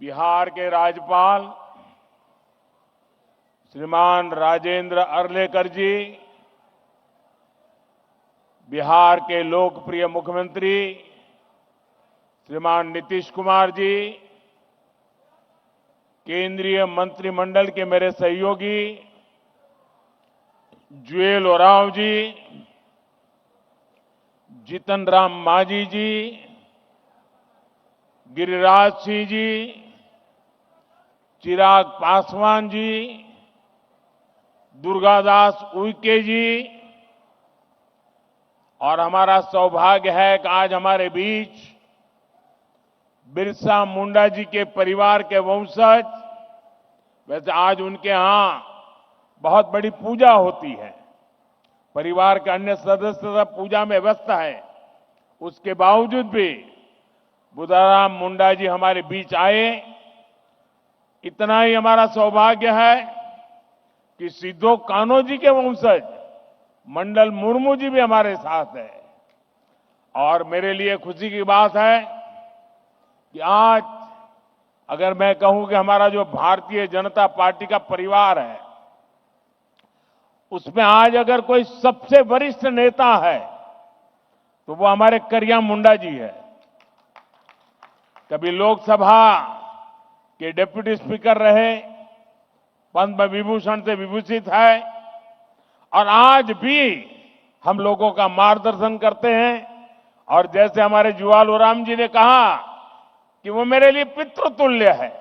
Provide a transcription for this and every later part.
बिहार के राज्यपाल श्रीमान राजेंद्र अर्लेकर जी, बिहार के लोकप्रिय मुख्यमंत्री श्रीमान नीतीश कुमार जी, केंद्रीय मंत्रिमंडल के मेरे सहयोगी जुएल ओरांव जी, जीतन राम मांझी जी, गिरिराज सिंह जी, चिराग पासवान जी, दुर्गादास उइके जी, और हमारा सौभाग्य है कि आज हमारे बीच बिरसा मुंडा जी के परिवार के वंशज, वैसे आज उनके यहां बहुत बड़ी पूजा होती है, परिवार के अन्य सदस्य सब पूजा में व्यस्त है, उसके बावजूद भी बुधाराम मुंडा जी हमारे बीच आए। इतना ही हमारा सौभाग्य है कि सिद्धो कान्हो जी के वंशज मंडल मुर्मू जी भी हमारे साथ है। और मेरे लिए खुशी की बात है कि आज अगर मैं कहूं कि हमारा जो भारतीय जनता पार्टी का परिवार है, उसमें आज अगर कोई सबसे वरिष्ठ नेता है तो वो हमारे करिया मुंडा जी है। कभी लोकसभा के डिप्टी स्पीकर रहे, पद्म विभूषण से विभूषित है, और आज भी हम लोगों का मार्गदर्शन करते हैं। और जैसे हमारे जुएल ओरांव जी ने कहा कि वो मेरे लिए पितृतुल्य है,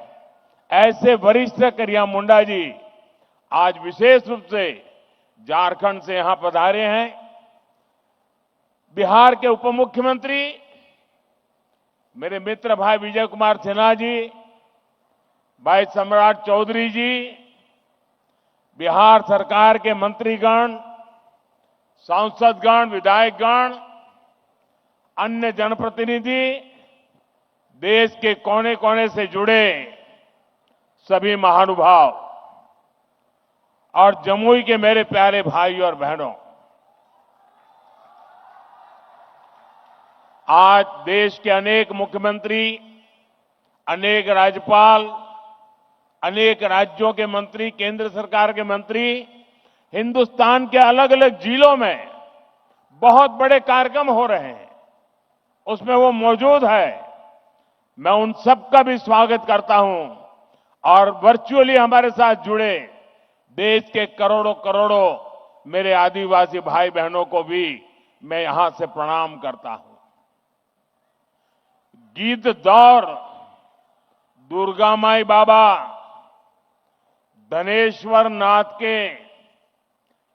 ऐसे वरिष्ठ करिया मुंडा जी आज विशेष रूप से झारखंड से यहां पधारे हैं। बिहार के उप मुख्यमंत्री मेरे मित्र भाई विजय कुमार सिन्हा जी, भाई सम्राट चौधरी जी, बिहार सरकार के मंत्रीगण, सांसदगण, विधायकगण, अन्य जनप्रतिनिधि, देश के कोने कोने से जुड़े सभी महानुभाव और जमुई के मेरे प्यारे भाई और बहनों, आज देश के अनेक मुख्यमंत्री, अनेक राज्यपाल, अनेक राज्यों के मंत्री, केंद्र सरकार के मंत्री हिंदुस्तान के अलग अलग जिलों में बहुत बड़े कार्यक्रम हो रहे हैं, उसमें वो मौजूद है। मैं उन सबका भी स्वागत करता हूं और वर्चुअली हमारे साथ जुड़े देश के करोड़ों करोड़ों मेरे आदिवासी भाई बहनों को भी मैं यहां से प्रणाम करता हूं। गीत दौर दुर्गा माई बाबा धनेश्वर नाथ के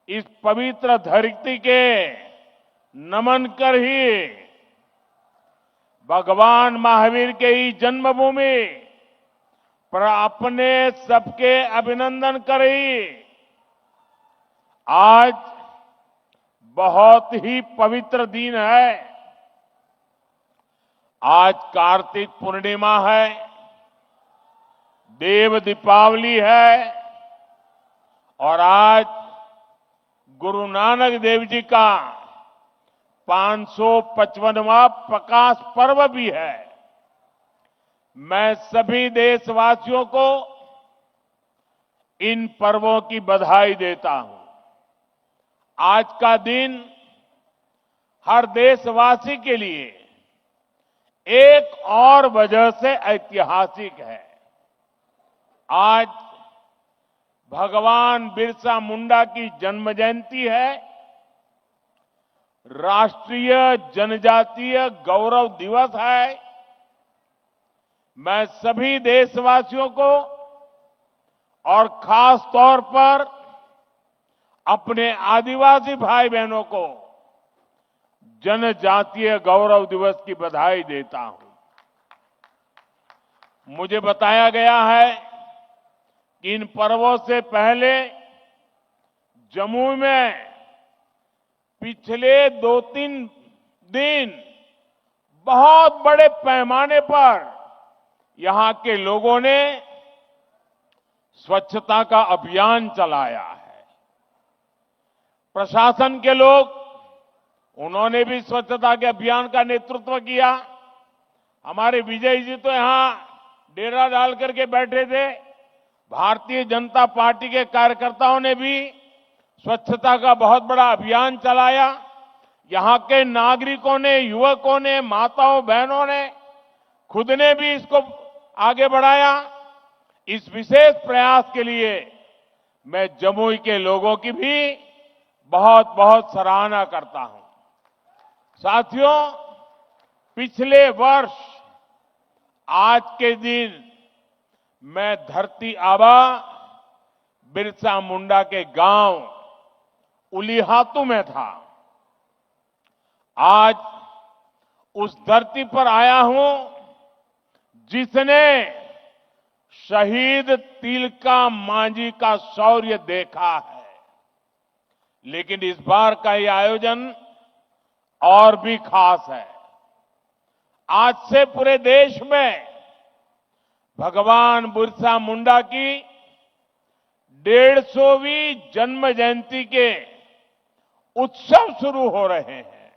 इस पवित्र धरती के नमन कर ही भगवान महावीर के ही जन्मभूमि पर अपने सबके अभिनंदन करी। आज बहुत ही पवित्र दिन है। आज कार्तिक पूर्णिमा है, देव दीपावली है, और आज गुरु नानक देव जी का 555वां प्रकाश पर्व भी है। मैं सभी देशवासियों को इन पर्वों की बधाई देता हूं। आज का दिन हर देशवासी के लिए एक और वजह से ऐतिहासिक है। आज भगवान बिरसा मुंडा की जन्म जयंती है, राष्ट्रीय जनजातीय गौरव दिवस है। मैं सभी देशवासियों को और खास तौर पर अपने आदिवासी भाई बहनों को जनजातीय गौरव दिवस की बधाई देता हूं। मुझे बताया गया है कि इन पर्वों से पहले जमुई में पिछले 2-3 दिन बहुत बड़े पैमाने पर यहां के लोगों ने स्वच्छता का अभियान चलाया है। प्रशासन के लोग, उन्होंने भी स्वच्छता के अभियान का नेतृत्व किया। हमारे विजय जी तो यहां डेरा डाल करके बैठे थे। भारतीय जनता पार्टी के कार्यकर्ताओं ने भी स्वच्छता का बहुत बड़ा अभियान चलाया। यहां के नागरिकों ने, युवकों ने, माताओं बहनों ने, खुद ने भी इसको आगे बढ़ाया। इस विशेष प्रयास के लिए मैं जमुई के लोगों की भी बहुत बहुत सराहना करता हूं। साथियों, पिछले वर्ष आज के दिन मैं धरती आबा बिरसा मुंडा के गांव उलीहातू में था। आज उस धरती पर आया हूं जिसने शहीद तिलका मांझी का शौर्य देखा है। लेकिन इस बार का ये आयोजन और भी खास है। आज से पूरे देश में भगवान बिरसा मुंडा की 150वीं जन्म जयंती के उत्सव शुरू हो रहे हैं।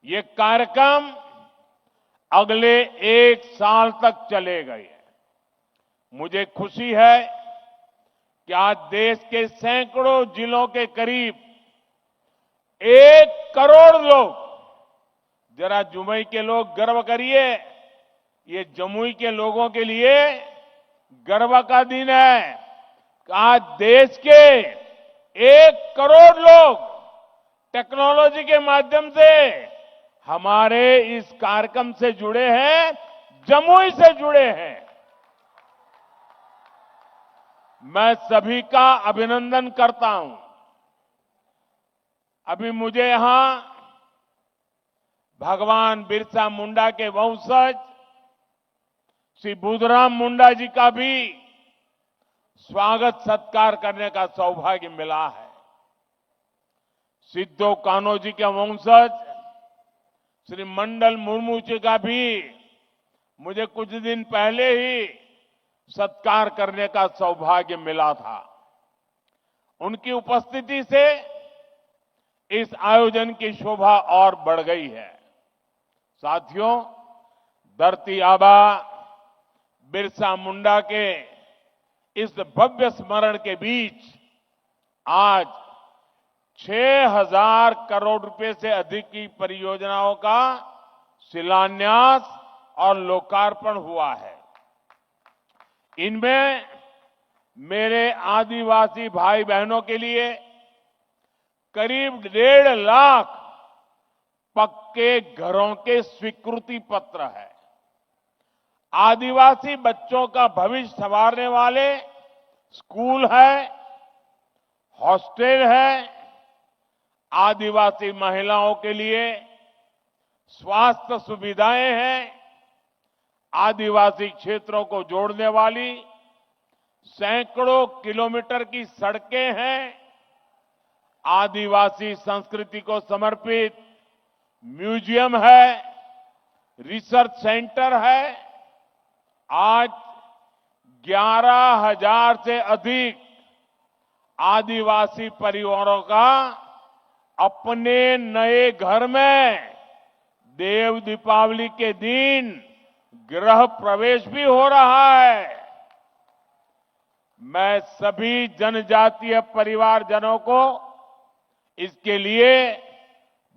ये कार्यक्रम अगले 1 साल तक चलेगा। मुझे खुशी है कि आज देश के सैकड़ों जिलों के करीब 1 करोड़ लोग, जरा जमुई के लोग गर्व करिए, ये जमुई के लोगों के लिए गर्व का दिन है। आज देश के 1 करोड़ लोग टेक्नोलॉजी के माध्यम से हमारे इस कार्यक्रम से जुड़े हैं, जमुई से जुड़े हैं। मैं सभी का अभिनंदन करता हूं। अभी मुझे यहां भगवान बिरसा मुंडा के वंशज श्री बुधराम मुंडा जी का भी स्वागत सत्कार करने का सौभाग्य मिला है। सिद्धो कान्हो जी के वंशज श्री मंडल मुर्मू जी का भी मुझे कुछ दिन पहले ही सत्कार करने का सौभाग्य मिला था। उनकी उपस्थिति से इस आयोजन की शोभा और बढ़ गई है। साथियों, धरती आबा बिरसा मुंडा के इस भव्य स्मरण के बीच आज 6,000 करोड़ रुपए से अधिक की परियोजनाओं का शिलान्यास और लोकार्पण हुआ है। इनमें मेरे आदिवासी भाई बहनों के लिए करीब 1.5 लाख पक्के घरों के स्वीकृति पत्र है। आदिवासी बच्चों का भविष्य संवारने वाले स्कूल है, हॉस्टल है, आदिवासी महिलाओं के लिए स्वास्थ्य सुविधाएं हैं, आदिवासी क्षेत्रों को जोड़ने वाली सैकड़ों किलोमीटर की सड़कें हैं, आदिवासी संस्कृति को समर्पित म्यूजियम है, रिसर्च सेंटर है। आज 11,000 से अधिक आदिवासी परिवारों का अपने नए घर में देव दीपावली के दिन गृह प्रवेश भी हो रहा है। मैं सभी जनजातीय परिवारजनों को इसके लिए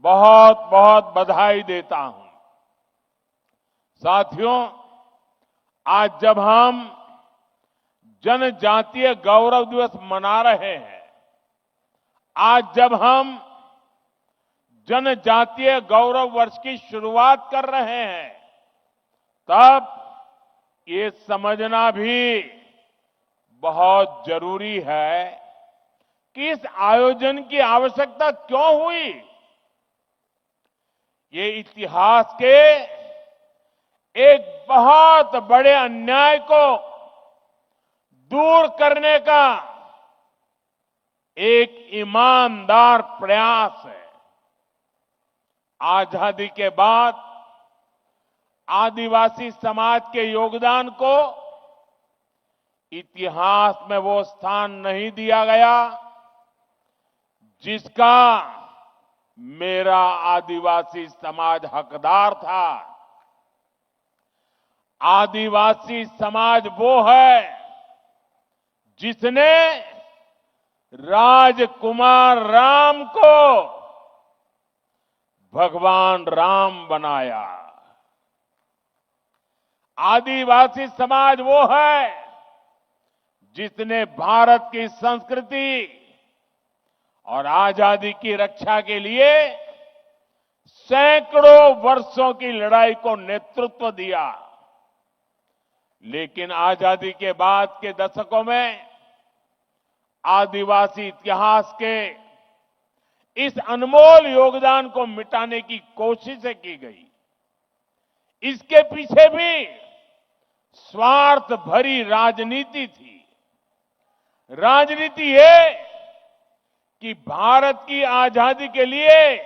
बहुत बहुत बधाई देता हूं। साथियों, आज जब हम जनजातीय गौरव दिवस मना रहे हैं, आज जब हम जनजातीय गौरव वर्ष की शुरुआत कर रहे हैं, तब ये समझना भी बहुत जरूरी है कि इस आयोजन की आवश्यकता क्यों हुई। ये इतिहास के एक बहुत बड़े अन्याय को दूर करने का एक ईमानदार प्रयास है। आजादी के बाद आदिवासी समाज के योगदान को इतिहास में वो स्थान नहीं दिया गया जिसका मेरा आदिवासी समाज हकदार था। आदिवासी समाज वो है जिसने राजकुमार राम को भगवान राम बनाया। आदिवासी समाज वो है जिसने भारत की संस्कृति और आजादी की रक्षा के लिए सैकड़ों वर्षों की लड़ाई को नेतृत्व दिया। लेकिन आजादी के बाद के दशकों में आदिवासी इतिहास के इस अनमोल योगदान को मिटाने की कोशिशें की गई। इसके पीछे भी स्वार्थ भरी राजनीति थी। राजनीति ये कि भारत की आजादी के लिए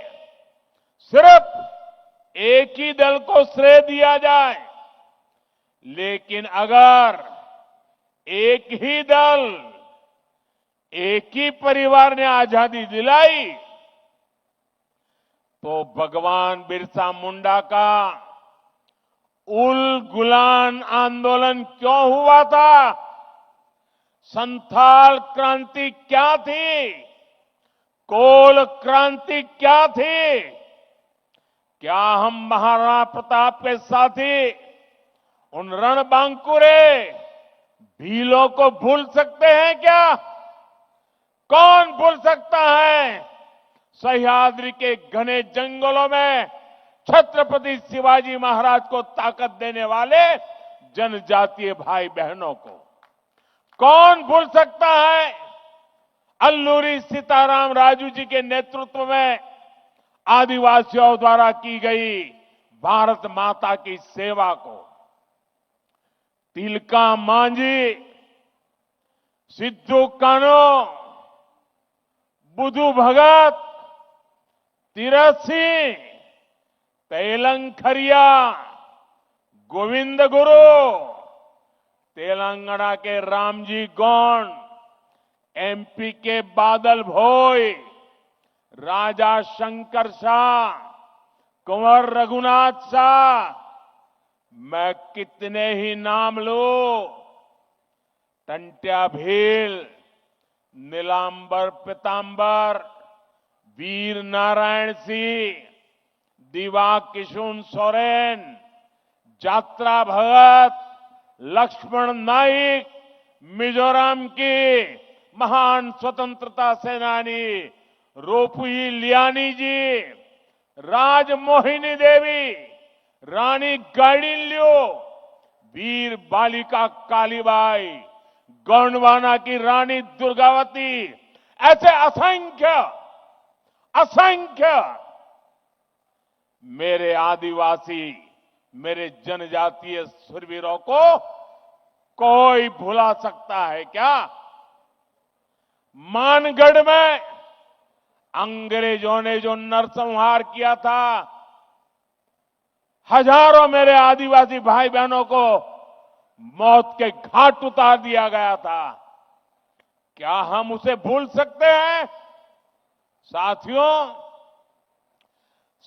सिर्फ एक ही दल को श्रेय दिया जाए, लेकिन अगर एक ही दल, एक ही परिवार ने आजादी दिलाई तो भगवान बिरसा मुंडा का उल गुलान आंदोलन क्यों हुआ था? संथाल क्रांति क्या थी? कोल क्रांति क्या थी? क्या हम महाराणा प्रताप के साथी उन रणबांकुरे भीलों को भूल सकते हैं क्या? कौन भूल सकता है सह्याद्री के घने जंगलों में छत्रपति शिवाजी महाराज को ताकत देने वाले जनजातीय भाई बहनों को? कौन भूल सकता है अल्लूरी सीताराम राजू जी के नेतृत्व में आदिवासियों द्वारा की गई भारत माता की सेवा को? तिलका मांझी, सिद्धू कान्हो, बुधू भगत, तीरथ सिंह, तेलंखरिया, गोविंद गुरु, तेलंगाना के रामजी गौंड, एमपी के बादल भोई, राजा शंकर शाह, कुंवर रघुनाथ शाह, मैं कितने ही नाम लूं। टंट्या भील, नीलांबर पीतांबर, वीर नारायण सिंह, दिवा किशुन सोरेन, जात्रा भगत, लक्ष्मण नाइक, मिजोरम की महान स्वतंत्रता सेनानी रोपुई लियानी जी, राजमोहिनी देवी, रानी गाइडिनल्यू, वीर बालिका कालीबाई, गोंडवाना की रानी दुर्गावती, ऐसे असंख्य असंख्य मेरे आदिवासी, मेरे जनजातीय शूरवीरों को कोई भुला सकता है क्या? मानगढ़ में अंग्रेजों ने जो नरसंहार किया था, हजारों मेरे आदिवासी भाई बहनों को मौत के घाट उतार दिया गया था। क्या हम उसे भूल सकते हैं? साथियों,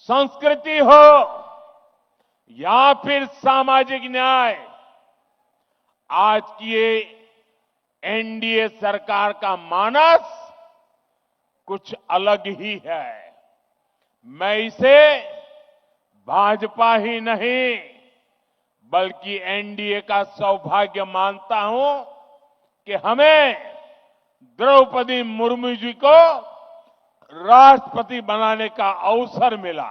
संस्कृति हो या फिर सामाजिक न्याय, आज की ये एनडीए सरकार का मानस कुछ अलग ही है। मैं इसे भाजपा ही नहीं बल्कि एनडीए का सौभाग्य मानता हूं कि हमें द्रौपदी मुर्मू जी को राष्ट्रपति बनाने का अवसर मिला।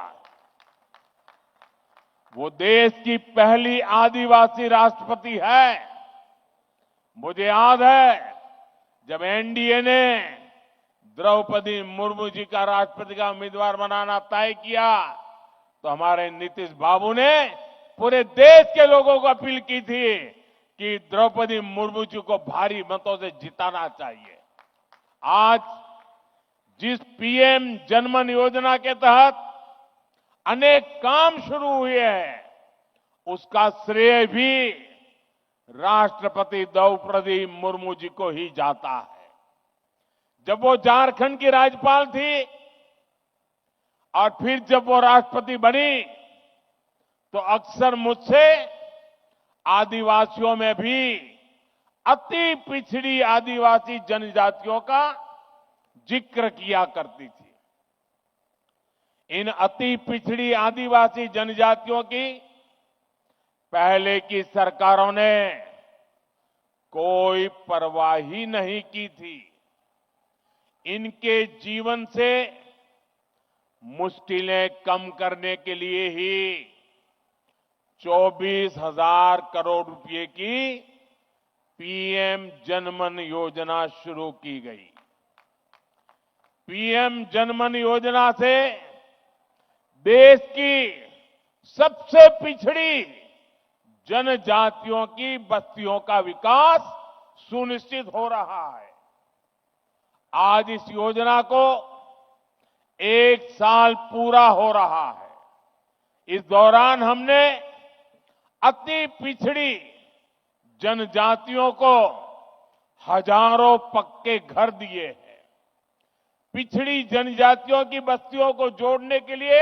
वो देश की पहली आदिवासी राष्ट्रपति है। मुझे याद है जब एनडीए ने द्रौपदी मुर्मू जी का राष्ट्रपति का उम्मीदवार बनाना तय किया तो हमारे नीतीश बाबू ने पूरे देश के लोगों को अपील की थी कि द्रौपदी मुर्मू जी को भारी मतों से जिताना चाहिए। आज जिस पीएम जनमन योजना के तहत अनेक काम शुरू हुए हैं, उसका श्रेय भी राष्ट्रपति द्रौपदी मुर्मू जी को ही जाता है। जब वो झारखंड की राज्यपाल थी और फिर जब वो राष्ट्रपति बनी तो अक्सर मुझसे आदिवासियों में भी अति पिछड़ी आदिवासी जनजातियों का जिक्र किया करती थी। इन अति पिछड़ी आदिवासी जनजातियों की पहले की सरकारों ने कोई परवाह ही नहीं की थी। इनके जीवन से मुश्किलें कम करने के लिए ही 24,000 करोड़ रुपए की पीएम जनमन योजना शुरू की गई। पीएम जनमन योजना से देश की सबसे पिछड़ी जनजातियों की बस्तियों का विकास सुनिश्चित हो रहा है। आज इस योजना को 1 साल पूरा हो रहा है। इस दौरान हमने अति पिछड़ी जनजातियों को हजारों पक्के घर दिए हैं। पिछड़ी जनजातियों की बस्तियों को जोड़ने के लिए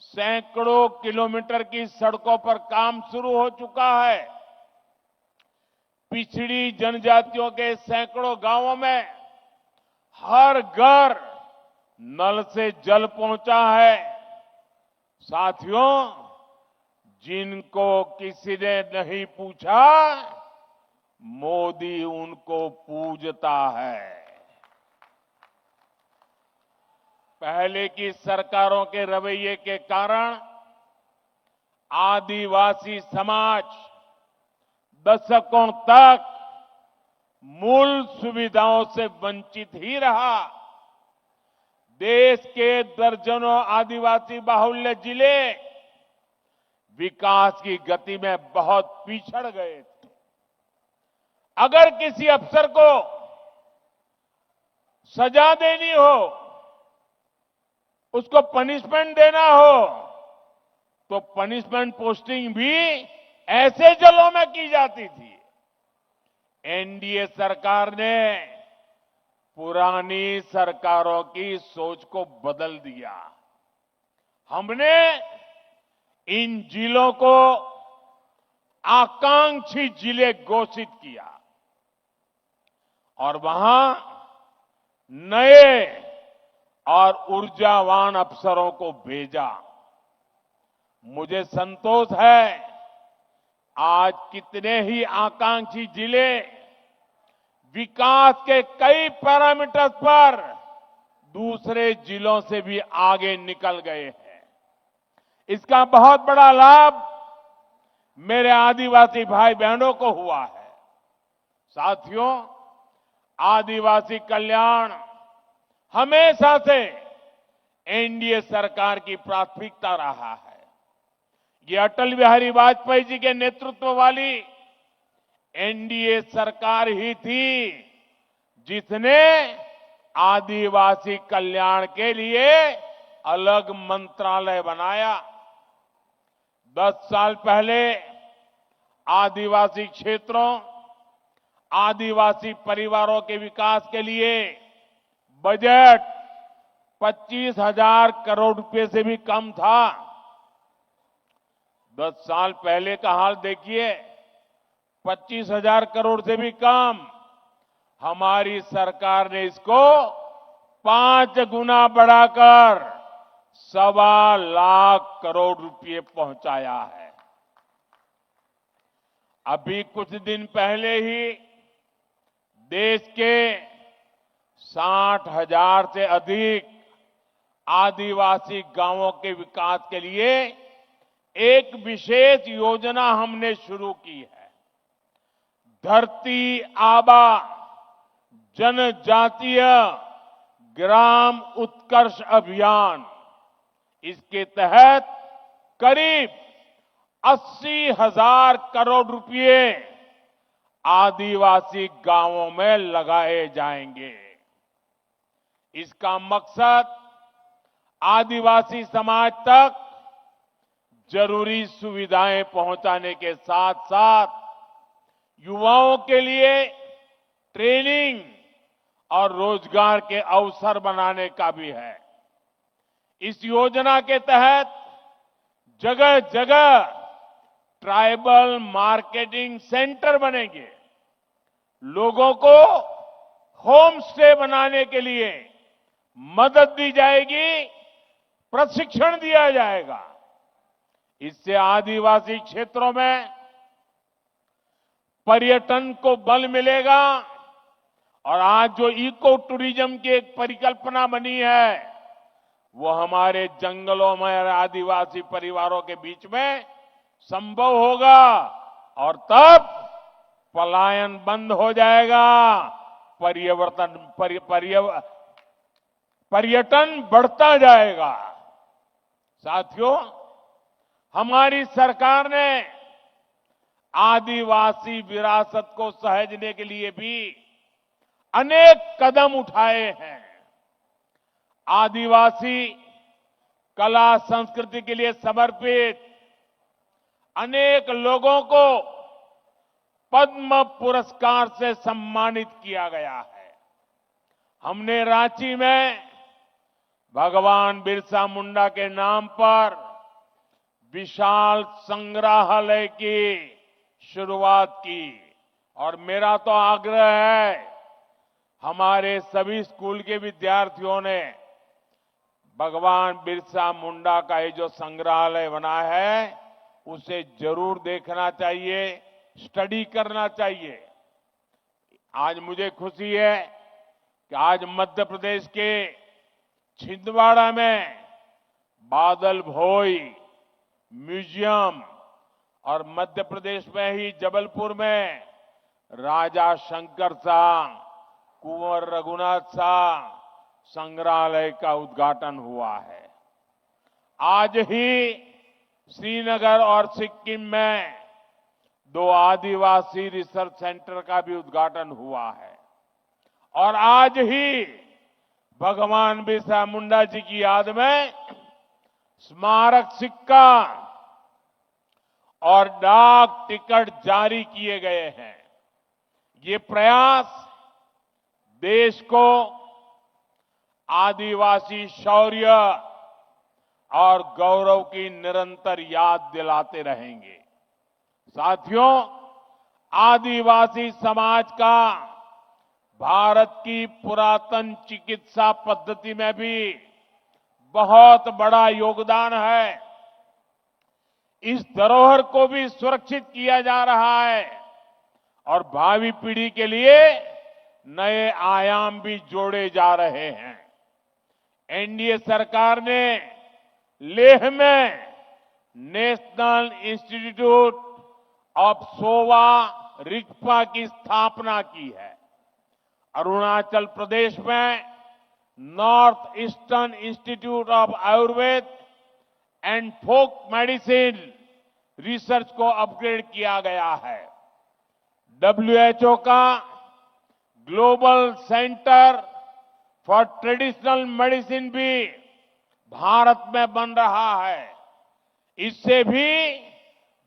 सैकड़ों किलोमीटर की सड़कों पर काम शुरू हो चुका है। पिछड़ी जनजातियों के सैकड़ों गांवों में हर घर नल से जल पहुंचा है। साथियों, जिनको किसी ने नहीं पूछा, मोदी उनको पूजता है। पहले की सरकारों के रवैये के कारण आदिवासी समाज दशकों तक मूल सुविधाओं से वंचित ही रहा। देश के दर्जनों आदिवासी बाहुल्य जिले विकास की गति में बहुत पिछड़ गए थे। अगर किसी अफसर को सजा देनी हो, उसको पनिशमेंट देना हो, तो पनिशमेंट पोस्टिंग भी ऐसे जिलों में की जाती थी। एनडीए सरकार ने पुरानी सरकारों की सोच को बदल दिया। हमने इन जिलों को आकांक्षी जिले घोषित किया और वहां नए और ऊर्जावान अफसरों को भेजा। मुझे संतोष है, आज कितने ही आकांक्षी जिले विकास के कई पैरामीटर्स पर दूसरे जिलों से भी आगे निकल गए हैं। इसका बहुत बड़ा लाभ मेरे आदिवासी भाई बहनों को हुआ है। साथियों, आदिवासी कल्याण हमेशा से एनडीए सरकार की प्राथमिकता रहा है। ये अटल बिहारी वाजपेयी जी के नेतृत्व वाली एनडीए सरकार ही थी जिसने आदिवासी कल्याण के लिए अलग मंत्रालय बनाया। 10 साल पहले आदिवासी क्षेत्रों, आदिवासी परिवारों के विकास के लिए बजट 25,000 करोड़ रुपए से भी कम था। 10 साल पहले का हाल देखिए, 25,000 करोड़ से भी कम। हमारी सरकार ने इसको 5 गुना बढ़ाकर 1.25 लाख करोड़ रुपए पहुंचाया है। अभी कुछ दिन पहले ही देश के 60,000 से अधिक आदिवासी गांवों के विकास के लिए एक विशेष योजना हमने शुरू की है। धरती आबा जनजातीय ग्राम उत्कर्ष अभियान। इसके तहत करीब 80,000 करोड़ रुपए आदिवासी गांवों में लगाए जाएंगे। इसका मकसद आदिवासी समाज तक जरूरी सुविधाएं पहुंचाने के साथ साथ युवाओं के लिए ट्रेनिंग और रोजगार के अवसर बनाने का भी है। इस योजना के तहत जगह जगह ट्राइबल मार्केटिंग सेंटर बनेंगे। लोगों को होम स्टे बनाने के लिए मदद दी जाएगी, प्रशिक्षण दिया जाएगा। इससे आदिवासी क्षेत्रों में पर्यटन को बल मिलेगा और आज जो इको टूरिज्म की एक परिकल्पना बनी है, वो हमारे जंगलों में और आदिवासी परिवारों के बीच में संभव होगा और तब पलायन बंद हो जाएगा, पर्यटन बढ़ता जाएगा। साथियों, हमारी सरकार ने आदिवासी विरासत को सहेजने के लिए भी अनेक कदम उठाए हैं। आदिवासी कला संस्कृति के लिए समर्पित अनेक लोगों को पद्म पुरस्कार से सम्मानित किया गया है। हमने रांची में भगवान बिरसा मुंडा के नाम पर विशाल संग्रहालय की शुरुआत की और मेरा तो आग्रह है, हमारे सभी स्कूल के विद्यार्थियों ने भगवान बिरसा मुंडा का ये जो संग्रहालय बना है, उसे जरूर देखना चाहिए, स्टडी करना चाहिए। आज मुझे खुशी है कि आज मध्य प्रदेश के छिंदवाड़ा में बादल भोई म्यूजियम और मध्य प्रदेश में ही जबलपुर में राजा शंकर शाह, कुंवर रघुनाथ शाह संग्रहालय का उद्घाटन हुआ है। आज ही श्रीनगर और सिक्किम में 2 आदिवासी रिसर्च सेंटर का भी उद्घाटन हुआ है और आज ही भगवान बिरसा मुंडा जी की याद में स्मारक सिक्का और डाक टिकट जारी किए गए हैं। ये प्रयास देश को आदिवासी शौर्य और गौरव की निरंतर याद दिलाते रहेंगे। साथियों, आदिवासी समाज का भारत की पुरातन चिकित्सा पद्धति में भी बहुत बड़ा योगदान है। इस धरोहर को भी सुरक्षित किया जा रहा है और भावी पीढ़ी के लिए नए आयाम भी जोड़े जा रहे हैं। एनडीए सरकार ने लेह में national institute of Sowa Rigpa की स्थापना की है। अरुणाचल प्रदेश में north eastern institute of Ayurveda and folk medicine research को अपग्रेड किया गया है। WHO का global centre for traditional medicine भी भारत में बन रहा है। इससे भी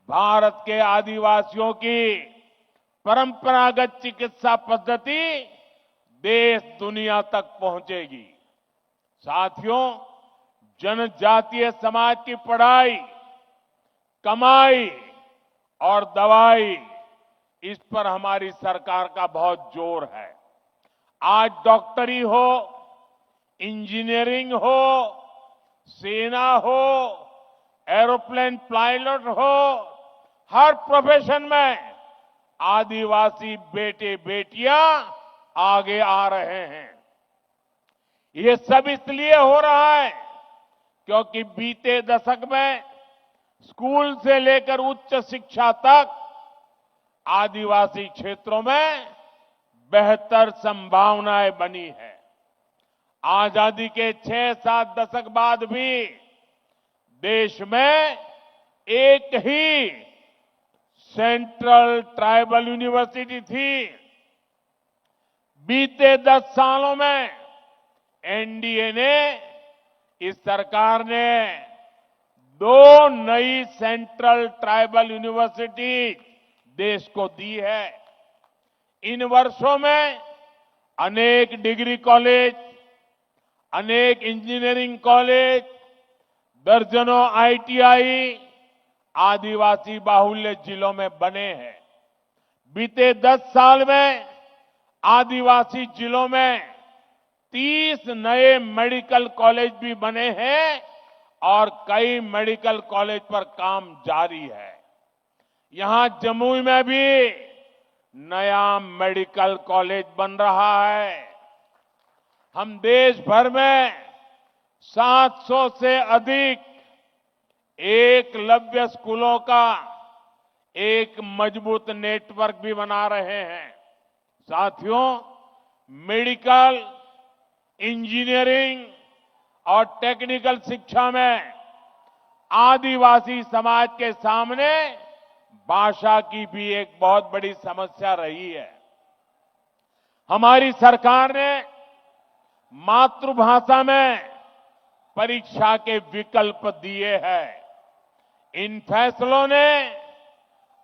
भारत के आदिवासियों की परंपरागत चिकित्सा पद्धति देश दुनिया तक पहुंचेगी। साथियों, जनजातीय समाज की पढ़ाई, कमाई और दवाई, इस पर हमारी सरकार का बहुत जोर है। आज डॉक्टरी हो, इंजीनियरिंग हो, सेना हो, एरोप्लेन पायलट हो, हर प्रोफेशन में आदिवासी बेटे बेटियां आगे आ रहे हैं। ये सब इसलिए हो रहा है क्योंकि बीते दशक में स्कूल से लेकर उच्च शिक्षा तक आदिवासी क्षेत्रों में बेहतर संभावनाएं बनी है। आजादी के 6-7 दशक बाद भी देश में एक ही सेंट्रल ट्राइबल यूनिवर्सिटी थी। बीते 10 सालों में एनडीए ने, इस सरकार ने 2 नई सेंट्रल ट्राइबल यूनिवर्सिटी देश को दी है। इन वर्षों में अनेक डिग्री कॉलेज, अनेक इंजीनियरिंग कॉलेज, दर्जनों आईटीआई, आदिवासी बाहुल्य जिलों में बने हैं। बीते 10 साल में आदिवासी जिलों में 30 नए मेडिकल कॉलेज भी बने हैं और कई मेडिकल कॉलेज पर काम जारी है। यहां जमुई में भी नया मेडिकल कॉलेज बन रहा है। हम देश भर में 700 से अधिक एकलव्य स्कूलों का एक मजबूत नेटवर्क भी बना रहे हैं। साथियों, मेडिकल, इंजीनियरिंग और टेक्निकल शिक्षा में आदिवासी समाज के सामने भाषा की भी एक बहुत बड़ी समस्या रही है। हमारी सरकार ने मातृभाषा में परीक्षा के विकल्प दिए हैं। इन फैसलों ने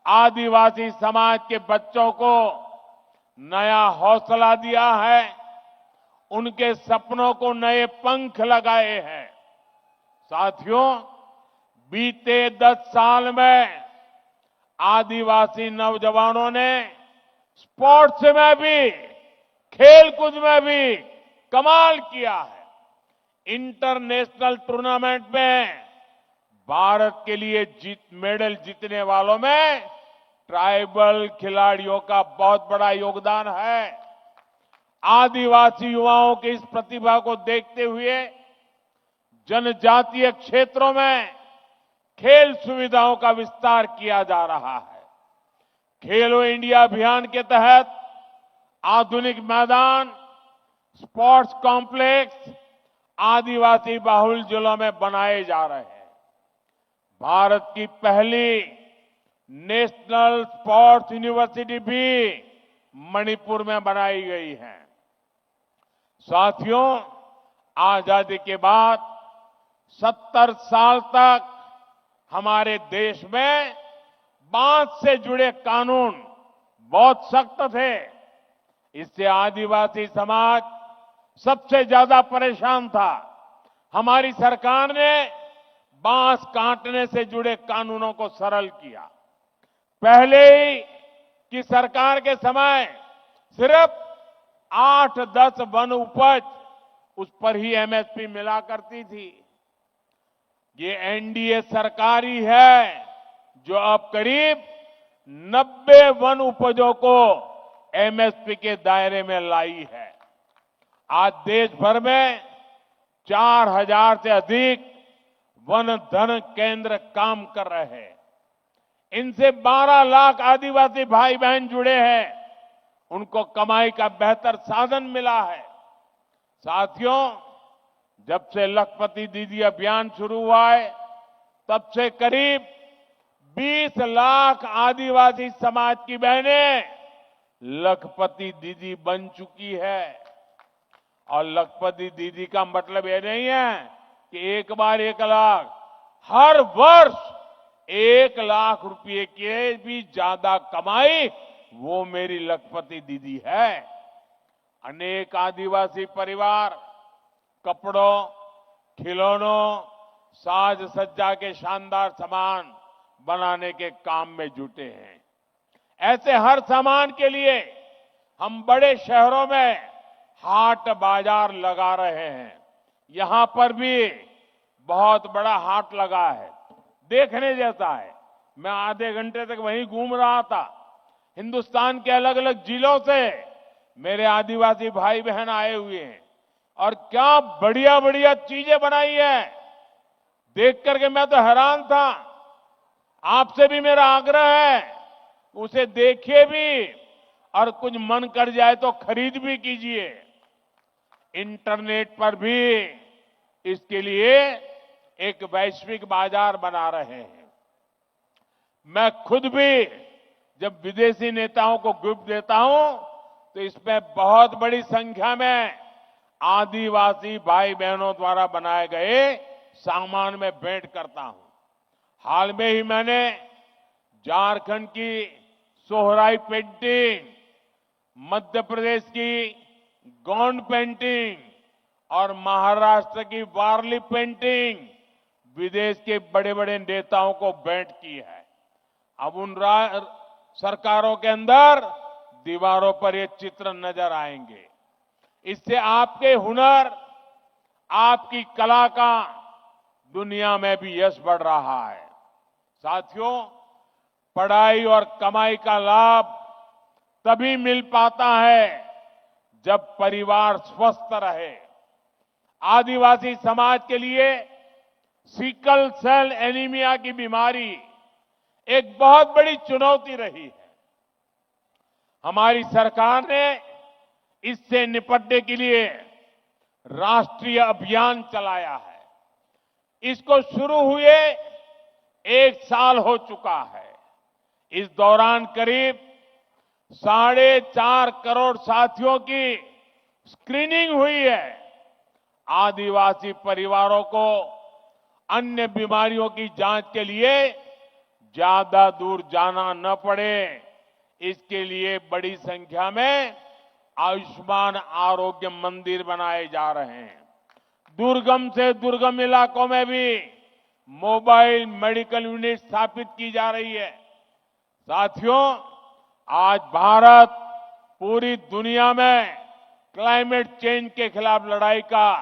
आदिवासी समाज के बच्चों को नया हौसला दिया है, उनके सपनों को नए पंख लगाए हैं। साथियों, बीते 10 साल में आदिवासी नौजवानों ने स्पोर्ट्स में भी, खेलकूद में भी कमाल किया है। इंटरनेशनल टूर्नामेंट में भारत के लिए मेडल जीतने वालों में ट्राइबल खिलाड़ियों का बहुत बड़ा योगदान है। आदिवासी युवाओं की इस प्रतिभा को देखते हुए जनजातीय क्षेत्रों में खेल सुविधाओं का विस्तार किया जा रहा है। खेलो इंडिया अभियान के तहत आधुनिक मैदान, स्पोर्ट्स कॉम्प्लेक्स आदिवासी बाहुल जिलों में बनाए जा रहे हैं। भारत की पहली नेशनल स्पोर्ट्स यूनिवर्सिटी भी मणिपुर में बनाई गई है। साथियों, आजादी के बाद 70 साल तक हमारे देश में बांध से जुड़े कानून बहुत सख्त थे। इससे आदिवासी समाज सबसे ज्यादा परेशान था। हमारी सरकार ने बांस काटने से जुड़े कानूनों को सरल किया। पहले ही की सरकार के समय सिर्फ 8-10 वन उपज, उस पर ही एमएसपी मिला करती थी। ये एनडीए सरकार ही है जो अब करीब 90 वन उपजों को एमएसपी के दायरे में लाई है। आज देश भर में 4000 से अधिक वन धन केंद्र काम कर रहे हैं। इनसे 12 लाख आदिवासी भाई बहन जुड़े हैं। उनको कमाई का बेहतर साधन मिला है। साथियों, जब से लखपति दीदी अभियान शुरू हुआ है, तब से करीब 20 लाख आदिवासी समाज की बहनें लखपति दीदी बन चुकी है। और लखपति दीदी का मतलब ये नहीं है कि एक बार 1 लाख, हर वर्ष 1 लाख रुपए के भी ज्यादा कमाई वो मेरी लखपति दीदी है। अनेक आदिवासी परिवार कपड़ों, खिलौनों, साज सज्जा के शानदार सामान बनाने के काम में जुटे हैं। ऐसे हर सामान के लिए हम बड़े शहरों में हाट बाजार लगा रहे हैं। यहां पर भी बहुत बड़ा हाट लगा है, देखने जैसा है। मैं आधे घंटे तक वहीं घूम रहा था। हिंदुस्तान के अलग अलग जिलों से मेरे आदिवासी भाई बहन आए हुए हैं और क्या बढ़िया बढ़िया चीजें बनाई है। देख करके मैं तो हैरान था। आपसे भी मेरा आग्रह है, उसे देखिए भी और कुछ मन कर जाए तो खरीद भी कीजिए। इंटरनेट पर भी इसके लिए एक वैश्विक बाजार बना रहे हैं। मैं खुद भी जब विदेशी नेताओं को गिफ्ट देता हूं तो इसमें बहुत बड़ी संख्या में आदिवासी भाई बहनों द्वारा बनाए गए सामान में भेंट करता हूं। हाल में ही मैंने झारखंड की सोहराई पेंटिंग, मध्य प्रदेश की गोंड पेंटिंग और महाराष्ट्र की वारली पेंटिंग विदेश के बड़े बड़े नेताओं को भेंट की है। अब उन सरकारों के अंदर दीवारों पर ये चित्र नजर आएंगे। इससे आपके हुनर, आपकी कला का दुनिया में भी यश बढ़ रहा है। साथियों, पढ़ाई और कमाई का लाभ तभी मिल पाता है जब परिवार स्वस्थ रहे। आदिवासी समाज के लिए सिकल सेल एनीमिया की बीमारी एक बहुत बड़ी चुनौती रही है। हमारी सरकार ने इससे निपटने के लिए राष्ट्रीय अभियान चलाया है। इसको शुरू हुए 1 साल हो चुका है। इस दौरान करीब 4.5 करोड़ साथियों की स्क्रीनिंग हुई है। आदिवासी परिवारों को अन्य बीमारियों की जांच के लिए ज्यादा दूर जाना न पड़े, इसके लिए बड़ी संख्या में आयुष्मान आरोग्य मंदिर बनाए जा रहे हैं। दुर्गम से दुर्गम इलाकों में भी मोबाइल मेडिकल यूनिट स्थापित की जा रही है। साथियों, आज भारत पूरी दुनिया में क्लाइमेट चेंज के खिलाफ लड़ाई का,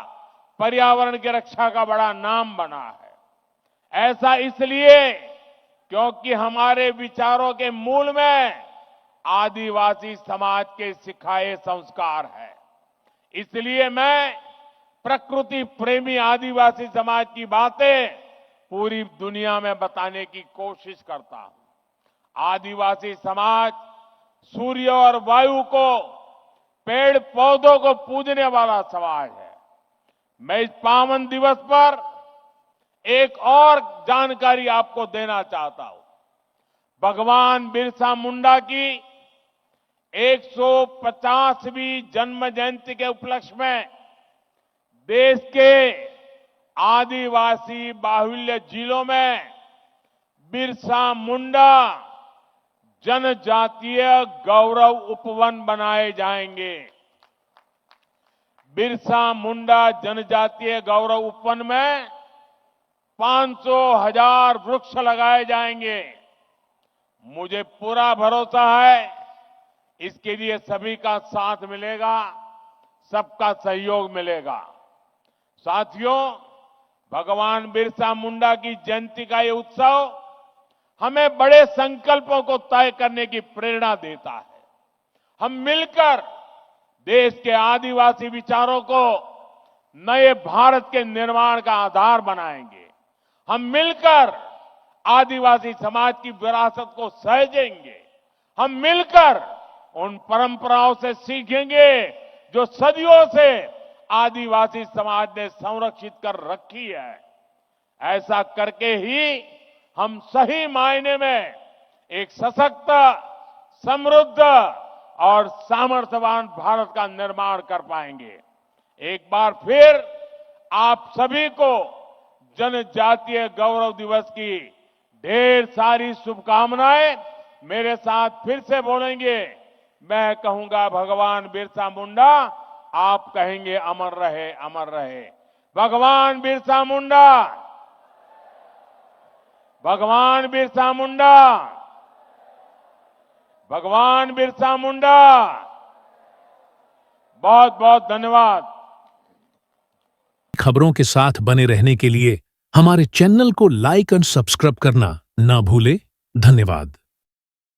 पर्यावरण की रक्षा का बड़ा नाम बना है। ऐसा इसलिए क्योंकि हमारे विचारों के मूल में आदिवासी समाज के सिखाए संस्कार है। इसलिए मैं प्रकृति प्रेमी आदिवासी समाज की बातें पूरी दुनिया में बताने की कोशिश करता हूं। आदिवासी समाज सूर्य और वायु को, पेड़ पौधों को पूजने वाला समाज है। मैं इस पावन दिवस पर एक और जानकारी आपको देना चाहता हूं। भगवान बिरसा मुंडा की 150वीं जन्म जयंती के उपलक्ष्य में देश के आदिवासी बाहुल्य जिलों में बिरसा मुंडा जनजातीय गौरव उपवन बनाए जाएंगे। बिरसा मुंडा जनजातीय गौरव उपवन में 500,000 वृक्ष लगाए जाएंगे। मुझे पूरा भरोसा है इसके लिए सभी का साथ मिलेगा, सबका सहयोग मिलेगा। साथियों, भगवान बिरसा मुंडा की जयंती का ये उत्सव हमें बड़े संकल्पों को तय करने की प्रेरणा देता है। हम मिलकर देश के आदिवासी विचारों को नए भारत के निर्माण का आधार बनाएंगे। हम मिलकर आदिवासी समाज की विरासत को सहेजेंगे। हम मिलकर उन परंपराओं से सीखेंगे जो सदियों से आदिवासी समाज ने संरक्षित कर रखी है। ऐसा करके ही हम सही मायने में एक सशक्त, समृद्ध और सामर्थ्यवान भारत का निर्माण कर पाएंगे। एक बार फिर आप सभी को जनजातीय गौरव दिवस की ढेर सारी शुभकामनाएं। मेरे साथ फिर से बोलेंगे, मैं कहूंगा भगवान बिरसा मुंडा, आप कहेंगे अमर रहे, अमर रहे। भगवान बिरसा मुंडा, भगवान बिरसा मुंडा, भगवान बिरसा मुंडा। बहुत बहुत धन्यवाद। खबरों के साथ बने रहने के लिए हमारे चैनल को लाइक और सब्सक्राइब करना ना भूले। धन्यवाद।